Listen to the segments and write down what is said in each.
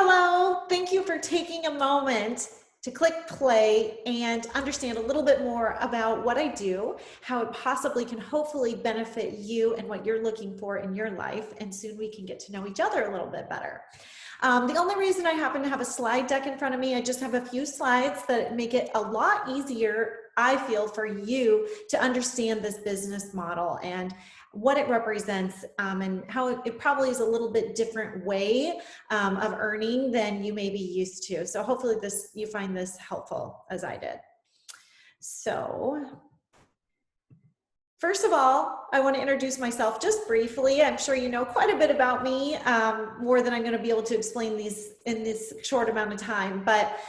Hello, thank you for taking a moment to click play and understand a little bit more about what I do, how it possibly can hopefully benefit you and what you're looking for in your life, and soon we can get to know each other a little bit better. The only reason I happen to have a slide deck in front of me, I just have a few slides that make it a lot easier, I feel, for you to understand this business model and what it represents, and how it probably is a little bit different way of earning than you may be used to. So hopefully you find this helpful as I did. So first of all, I want to introduce myself just briefly. I'm sure you know quite a bit about me, more than I'm going to be able to explain these in this short amount of time. But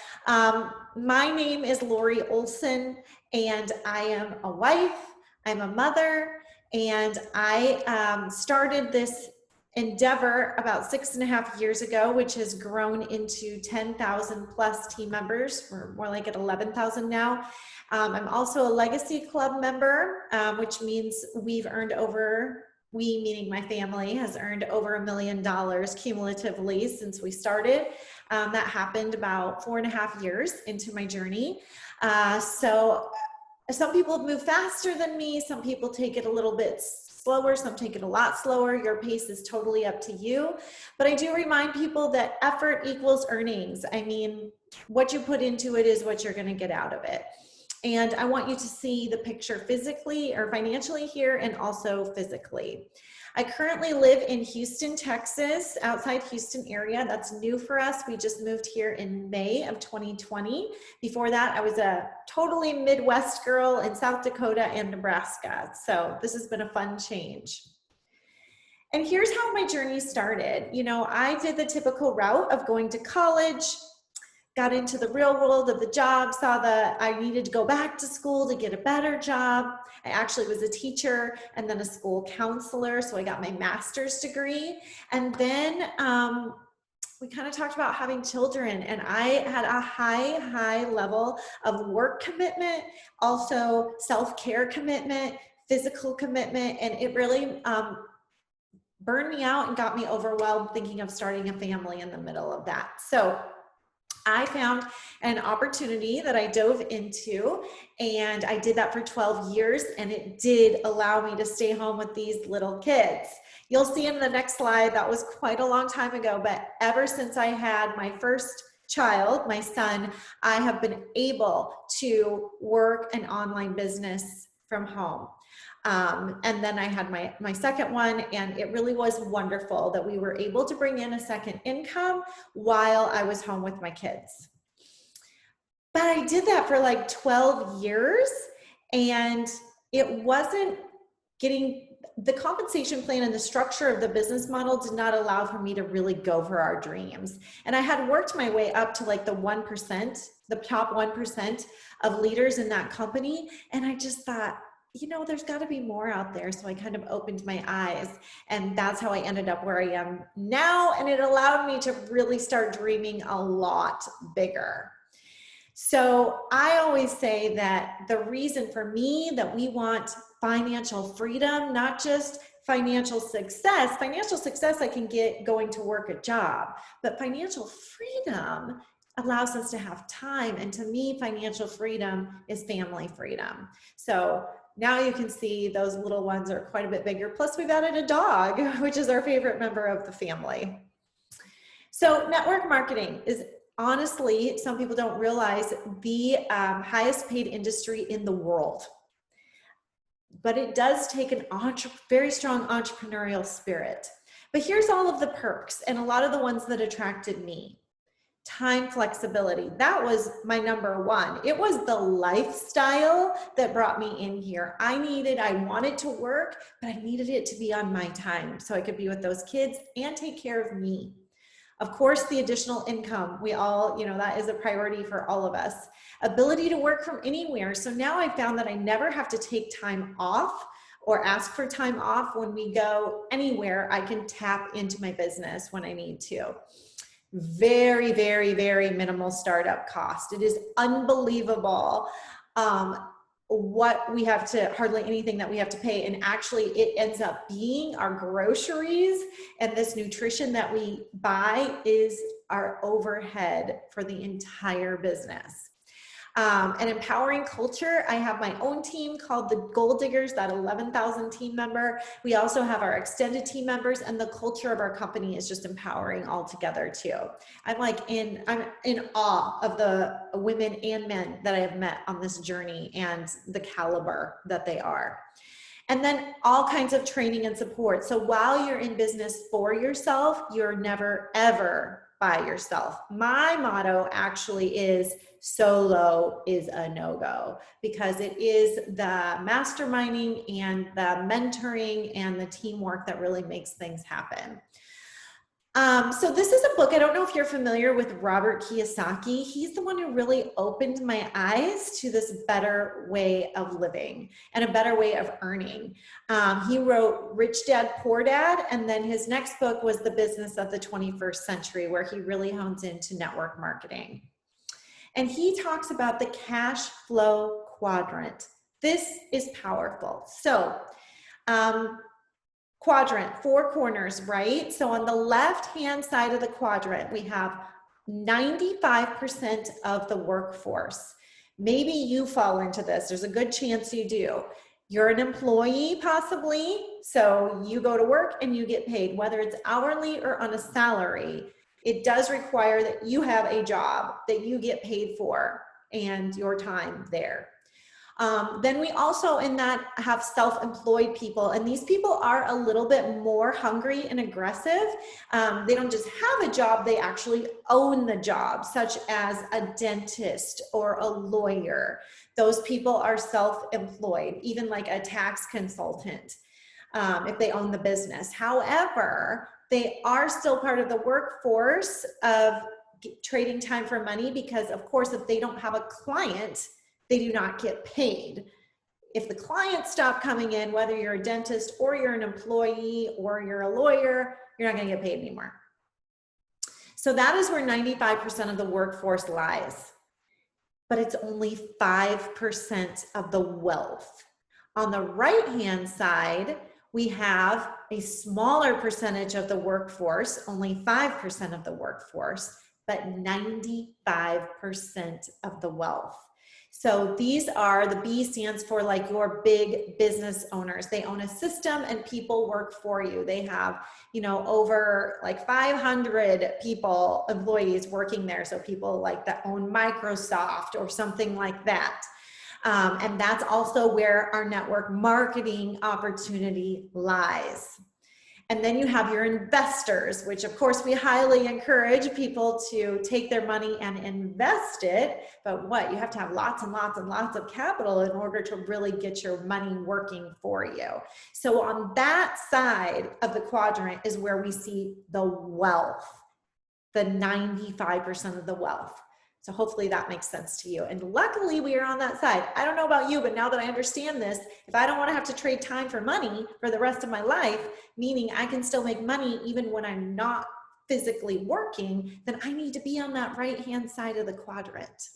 my name is Lori Olson, and I am a wife, I'm a mother, and I started this endeavor about 6.5 years ago, which has grown into 10,000 plus team members. We're more like at 11,000 now. I'm also a Legacy Club member, which means we've earned over, we meaning my family, has earned over $1 million cumulatively since we started. That happened about 4.5 years into my journey. So some people move faster than me. Some people take it a little bit slower. Some take it a lot slower. Your pace is totally up to you. But I do remind people that effort equals earnings. I mean, what you put into it is what you're going to get out of it. And I want you to see the picture physically or financially here and also physically. I currently live in Houston, Texas, outside Houston area. That's new for us. We just moved here in May of 2020. Before that, I was a totally Midwest girl in South Dakota and Nebraska. So this has been a fun change. And here's how my journey started. You know, I did the typical route of going to college, got into the real world of the job, saw that I needed to go back to school to get a better job. I actually was a teacher and then a school counselor, so I got my master's degree. And then we kind of talked about having children, and I had a high level of work commitment, also self-care commitment, physical commitment, and it really burned me out and got me overwhelmed thinking of starting a family in the middle of that. So I found an opportunity that I dove into, and I did that for 12 years, and it did allow me to stay home with these little kids. You'll see in the next slide, that was quite a long time ago, but ever since I had my first child, my son, I have been able to work an online business from home. And then I had my second one, and it really was wonderful that we were able to bring in a second income while I was home with my kids. But I did that for like 12 years, and it wasn't getting, the compensation plan and the structure of the business model did not allow for me to really go for our dreams. And I had worked my way up to like the 1%, the top 1% of leaders in that company. And I just thought, you know, there's got to be more out there. So I kind of opened my eyes, and that's how I ended up where I am now. And it allowed me to really start dreaming a lot bigger. So I always say that the reason for me that we want financial freedom, not just financial success I can get going to work a job, but financial freedom allows us to have time. And to me, financial freedom is family freedom. So now you can see those little ones are quite a bit bigger. Plus we've added a dog, which is our favorite member of the family. So network marketing is honestly, some people don't realize, the highest paid industry in the world. But it does take a very strong entrepreneurial spirit. But here's all of the perks and a lot of the ones that attracted me. Time flexibility, that was my number one. It was the lifestyle that brought me in here. I wanted to work, but I needed it to be on my time so I could be with those kids and take care of me. Of course, the additional income, we all, you know, that is a priority for all of us. Ability to work from anywhere. So now I found that I never have to take time off or ask for time off. When we go anywhere, I can tap into my business when I need to. Very, very, very minimal startup cost. It is unbelievable what we have to, hardly anything that we have to pay. And actually it ends up being our groceries, and this nutrition that we buy is our overhead for the entire business. An empowering culture. I have my own team called the Goal Diggers, that 11,000 team member. We also have our extended team members, and the culture of our company is just empowering altogether too. I'm in awe of the women and men that I have met on this journey and the caliber that they are. And then all kinds of training and support. So while you're in business for yourself, you're never, ever by yourself. My motto actually is solo is a no-go, because it is the masterminding and the mentoring and the teamwork that really makes things happen. So this is a book. I don't know if you're familiar with Robert Kiyosaki. He's the one who really opened my eyes to this better way of living and a better way of earning. He wrote Rich Dad, Poor Dad, and then his next book was The Business of the 21st Century, where he really hones into network marketing. And he talks about the cash flow quadrant. This is powerful. So, quadrant, 4 corners, right? So on the left-hand side of the quadrant, we have 95% of the workforce. Maybe you fall into this. There's a good chance you do. You're an employee possibly, so you go to work and you get paid, whether it's hourly or on a salary. It does require that you have a job that you get paid for and your time there. Then we also in that have self-employed people, and these people are a little bit more hungry and aggressive. They don't just have a job, they actually own the job, such as a dentist or a lawyer. Those people are self-employed, even like a tax consultant, if they own the business. However, they are still part of the workforce of trading time for money, because of course, if they don't have a client, they do not get paid. If the clients stop coming in, whether you're a dentist or you're an employee or you're a lawyer, you're not going to get paid anymore. So that is where 95% of the workforce lies. But it's only 5% of the wealth. On the right-hand side, we have a smaller percentage of the workforce, only 5% of the workforce, but 95% of the wealth. So these are, the B stands for like your big business owners. They own a system and people work for you. They have, over like 500 people, employees working there. So people like that own Microsoft or something like that. And that's also where our network marketing opportunity lies. And then you have your investors, which of course we highly encourage people to take their money and invest it. But what? You have to have lots and lots and lots of capital in order to really get your money working for you. So on that side of the quadrant is where we see the wealth, the 95% of the wealth. So hopefully that makes sense to you. And luckily we are on that side. I don't know about you, but now that I understand this, if I don't want to have to trade time for money for the rest of my life, meaning I can still make money even when I'm not physically working, then I need to be on that right-hand side of the quadrant.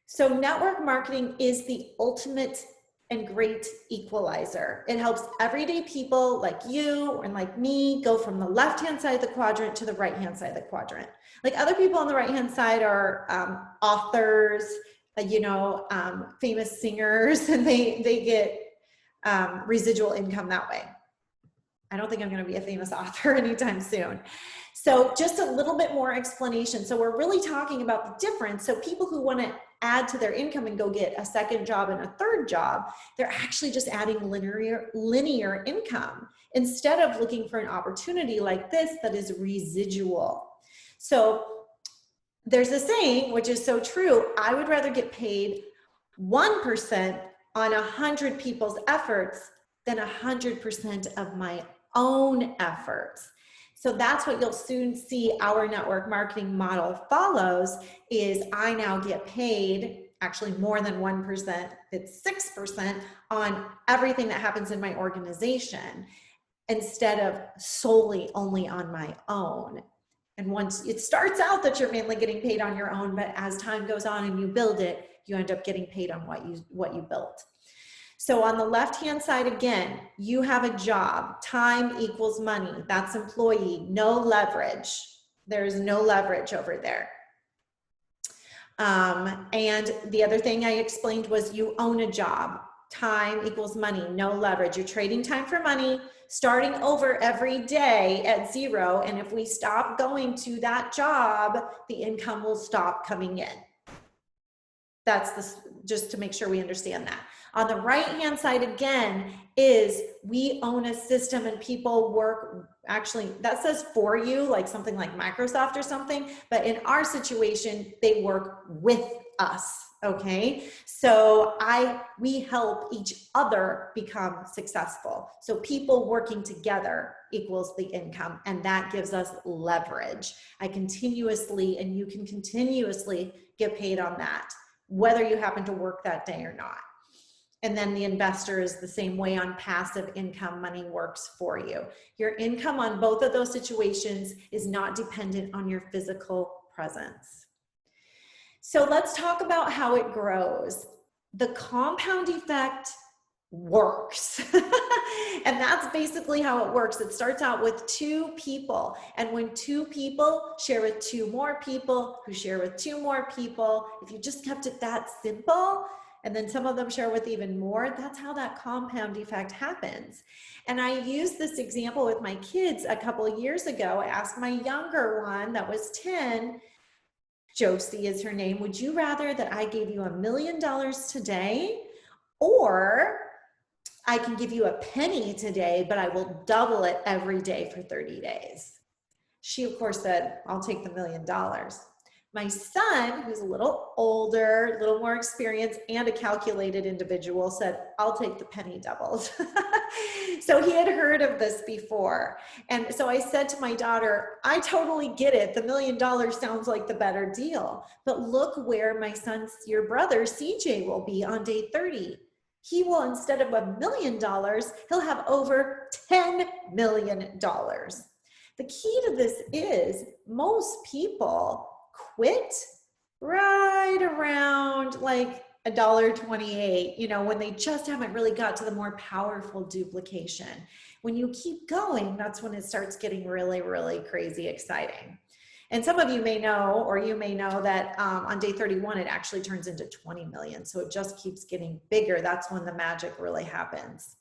So network marketing is the ultimate and great equalizer. It helps everyday people like you and like me go from the left-hand side of the quadrant to the right-hand side of the quadrant. Like other people on the right-hand side are authors, famous singers, and they get residual income that way. I don't think I'm going to be a famous author anytime soon. So just a little bit more explanation. So we're really talking about the difference. So people who want to add to their income and go get a second job and a third job, they're actually just adding linear income instead of looking for an opportunity like this that is residual. So there's a saying, which is so true, I would rather get paid 1% on 100 people's efforts than 100% of my own efforts. So that's what you'll soon see our network marketing model follows is I now get paid actually more than 1%, it's 6% on everything that happens in my organization instead of solely only on my own. And once it starts out that you're mainly getting paid on your own, but as time goes on and you build it, you end up getting paid on what you built. So on the left-hand side, again, you have a job. Time equals money. That's employee. No leverage. There's no leverage over there. And the other thing I explained was you own a job. Time equals money. No leverage. You're trading time for money, starting over every day at zero. And if we stop going to that job, the income will stop coming in. That's just to make sure we understand that. On the right-hand side, again, is we own a system and people work, actually, that says for you, like something like Microsoft or something, but in our situation, they work with us, okay? So we help each other become successful. So people working together equals the income, and that gives us leverage. I continuously, and you can continuously get paid on that, whether you happen to work that day or not. And then the investor is the same way. On passive income, money works for you. Your income on both of those situations is not dependent on your physical presence. So let's talk about how it grows. The compound effect works. And that's basically how it works. It starts out with two people. And when two people share with two more people, who share with two more people, if you just kept it that simple, and then some of them share with even more, that's how that compound effect happens. And I used this example with my kids a couple of years ago. I asked my younger one that was 10, Josie is her name, would you rather that I gave you $1 million today, or I can give you a penny today, but I will double it every day for 30 days? She, of course, said, I'll take the $1 million. My son, who's a little older, a little more experienced, and a calculated individual, said, I'll take the penny doubled. So he had heard of this before. And so I said to my daughter, I totally get it. The $1 million sounds like the better deal. But look where my son's, your brother, CJ, will be on day 30. He will, instead of $1 million, he'll have over $10 million. The key to this is most people quit right around like $1.28, you know, when they just haven't really got to the more powerful duplication. When you keep going, that's when it starts getting really, really crazy exciting. And some of you may know, or you may know that on day 31, it actually turns into 20 million. So it just keeps getting bigger. That's when the magic really happens.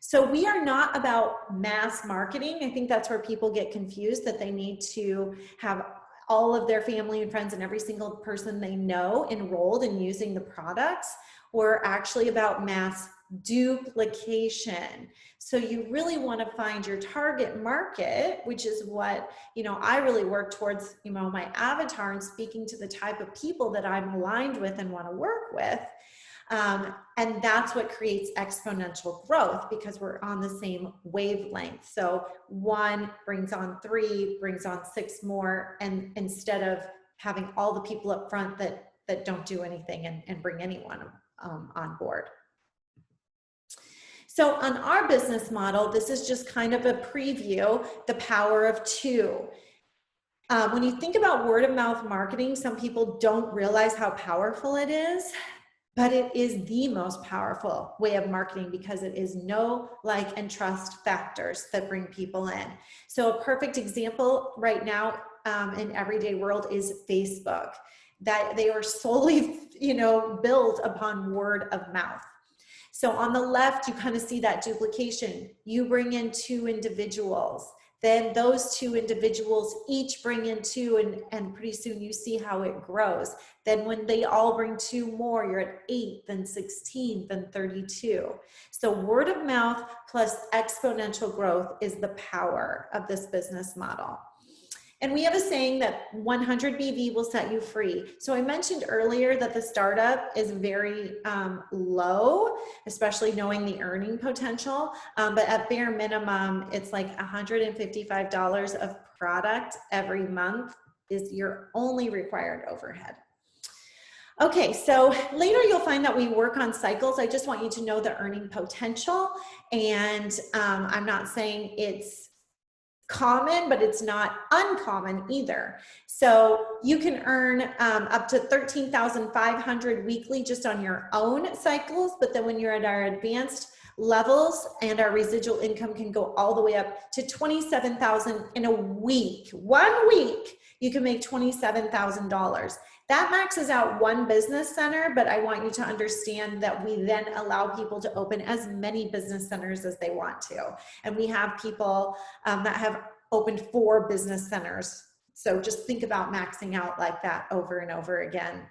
So we are not about mass marketing. I think that's where people get confused, that they need to have all of their family and friends and every single person they know enrolled in using the products. We're actually about mass duplication. So you really want to find your target market, which is what, you know, I really work towards, you know, my avatar and speaking to the type of people that I'm aligned with and want to work with. And that's what creates exponential growth, because we're on the same wavelength. So 1 brings on 3, brings on 6 more, and instead of having all the people up front that don't do anything and bring anyone on board. So on our business model, this is just kind of a preview, the power of 2. When you think about word of mouth marketing, some people don't realize how powerful it is. But it is the most powerful way of marketing, because it is know, like, and trust factors that bring people in. So a perfect example right now in everyday world is Facebook, that they are solely, you know, built upon word of mouth. So on the left, you kind of see that duplication. You bring in 2 individuals. Then those 2 individuals each bring in 2, and pretty soon you see how it grows. Then when they all bring 2 more, you're at 8, then 16, then 32. So word of mouth plus exponential growth is the power of this business model. And we have a saying that 100 BV will set you free. So I mentioned earlier that the startup is very low, especially knowing the earning potential. But at bare minimum, it's like $155 of product every month is your only required overhead. Okay, so later you'll find that we work on cycles. I just want you to know the earning potential. And I'm not saying it's common, but it's not uncommon either. So you can earn up to 13,500 weekly just on your own cycles. But then when you're at our advanced levels, and our residual income can go all the way up to 27,000 in a week. 1 week, you can make $27,000. That maxes out one business center, but I want you to understand that we then allow people to open as many business centers as they want to. And we have people that have opened 4 business centers. So just think about maxing out like that over and over again,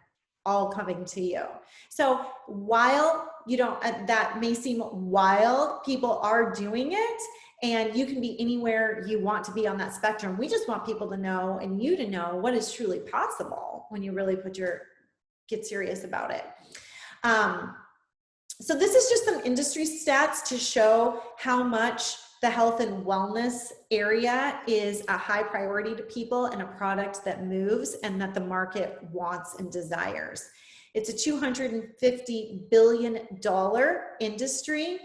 all coming to you. So while you don't, that may seem wild, people are doing it, and you can be anywhere you want to be on that spectrum. We just want people to know, and you to know, what is truly possible when you really get serious about it. So this is just some industry stats to show how much the health and wellness area is a high priority to people and a product that moves and that the market wants and desires. It's a $250 billion industry.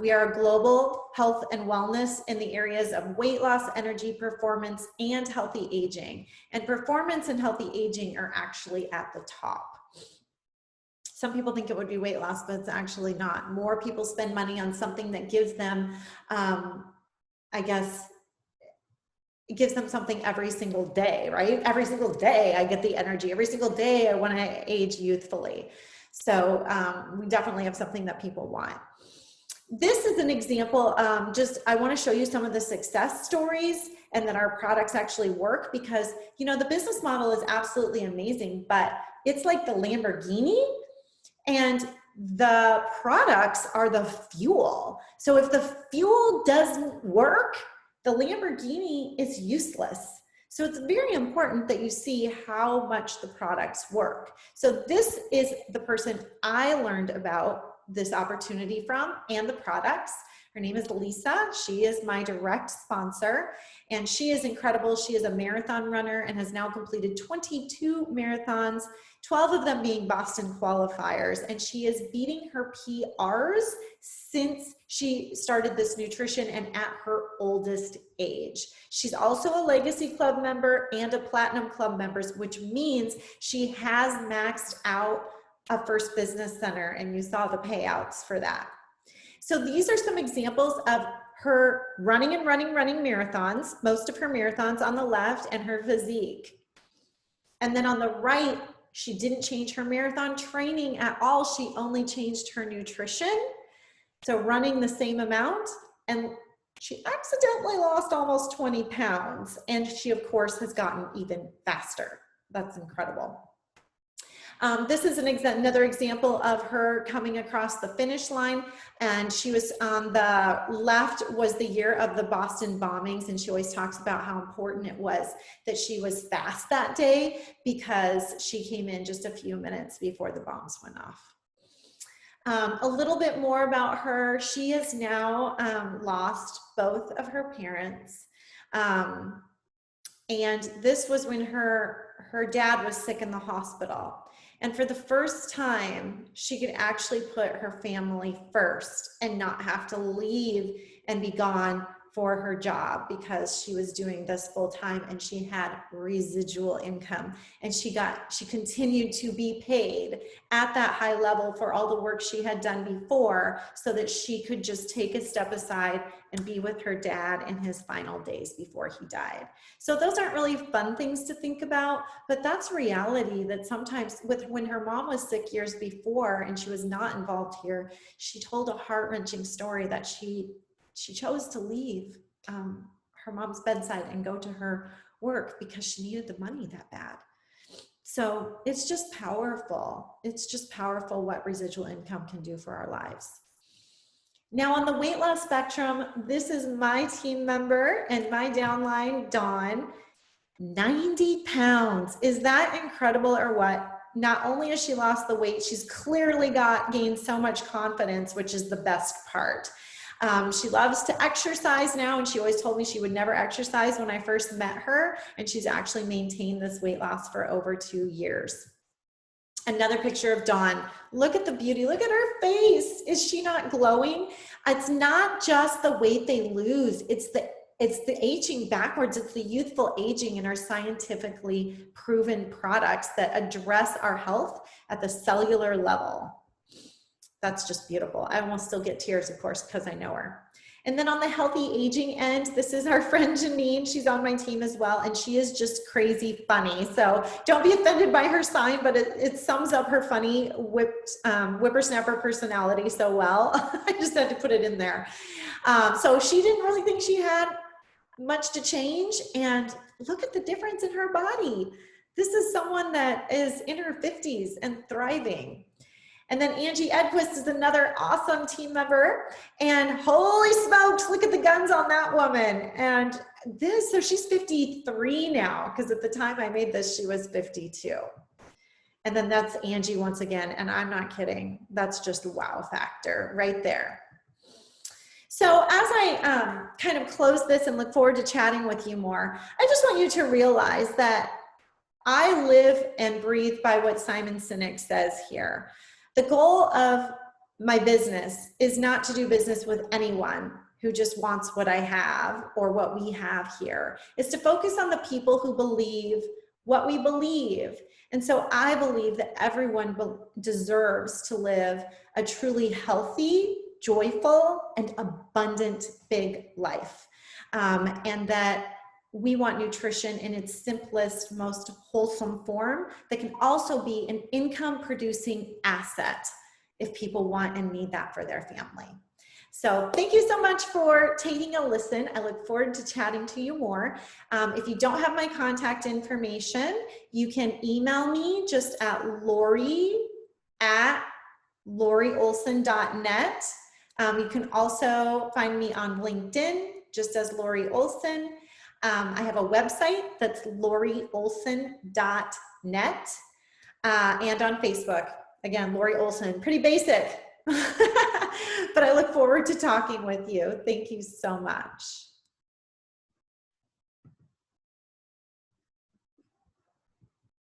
We are a global health and wellness in the areas of weight loss, energy, performance, and healthy aging. And performance and healthy aging are actually at the top. Some people think it would be weight loss, but it's actually not. More people spend money on something that gives them, I guess, it gives them something every single day, right? Every single day I get the energy. Every single day I want to age youthfully. So we definitely have something that people want. This is an example, I want to show you some of the success stories and that our products actually work, because, you know, the business model is absolutely amazing, but it's like the Lamborghini, and the products are the fuel. So if the fuel doesn't work, the Lamborghini is useless. So it's very important that you see how much the products work. So this is the person I learned about this opportunity from and the products. Her name is Lisa. She is my direct sponsor, and she is incredible. She is a marathon runner and has now completed 22 marathons, 12 of them being Boston qualifiers, and she is beating her PRs since she started this nutrition and at her oldest age. She's also a Legacy Club member and a Platinum Club member, which means she has maxed out a First Business Center, and you saw the payouts for that. So these are some examples of her running marathons, most of her marathons on the left, and her physique. And then on the right, she didn't change her marathon training at all. She only changed her nutrition. So running the same amount, and she accidentally lost almost 20 pounds. And she, of course, has gotten even faster. That's incredible. This is another example of her coming across the finish line, and she was on the left was the year of the Boston bombings, and she always talks about how important it was that she was fast that day because she came in just a few minutes before the bombs went off. A little bit more about her. She has now lost both of her parents, and this was when her dad was sick in the hospital. And for the first time, she could actually put her family first and not have to leave and be gone for her job, because she was doing this full time and she had residual income, and she continued to be paid at that high level for all the work she had done before, so that she could just take a step aside and be with her dad in his final days before he died. So those aren't really fun things to think about, but that's reality. That sometimes when her mom was sick years before and she was not involved here, she told a heart-wrenching story that she chose to leave her mom's bedside and go to her work because she needed the money that bad. So it's just powerful. It's just powerful what residual income can do for our lives. Now on the weight loss spectrum, this is my team member and my downline, Dawn. 90 pounds. Is that incredible or what? Not only has she lost the weight, she's clearly gained so much confidence, which is the best part. She loves to exercise now, and she always told me she would never exercise when I first met her, and she's actually maintained this weight loss for over 2 years. Another picture of Dawn. Look at the beauty. Look at her face. Is she not glowing? It's not just the weight they lose. It's the it's the aging backwards. It's the youthful aging in our scientifically proven products that address our health at the cellular level. That's just beautiful. I almost still get tears, of course, because I know her. And then on the healthy aging end, this is our friend Janine. She's on my team as well, and she is just crazy funny. So don't be offended by her sign, but it sums up her funny whippersnapper personality so well. I just had to put it in there. So she didn't really think she had much to change, and look at the difference in her body. This is someone that is in her 50s and thriving. And then Angie Edquist is another awesome team member, and holy smokes, look at the guns on that woman. And so she's 53 now, because at the time I made this, she was 52. And then that's Angie once again, and I'm not kidding. That's just a wow factor right there. So as I kind of close this and look forward to chatting with you more, I just want you to realize that I live and breathe by what Simon Sinek says here. The goal of my business is not to do business with anyone who just wants what I have or what we have here. It's to focus on the people who believe what we believe. And so I believe that everyone deserves to live a truly healthy, joyful, and abundant big life. And that we want nutrition in its simplest, most wholesome form that can also be an income producing asset if people want and need that for their family. So thank you so much for taking a listen. I look forward to chatting to you more. If you don't have my contact information, you can email me just at lori@loriolson.net. You can also find me on LinkedIn, just as Lori Olson. I have a website that's loriolson.net, and on Facebook, again, Lori Olson, pretty basic, but I look forward to talking with you. Thank you so much.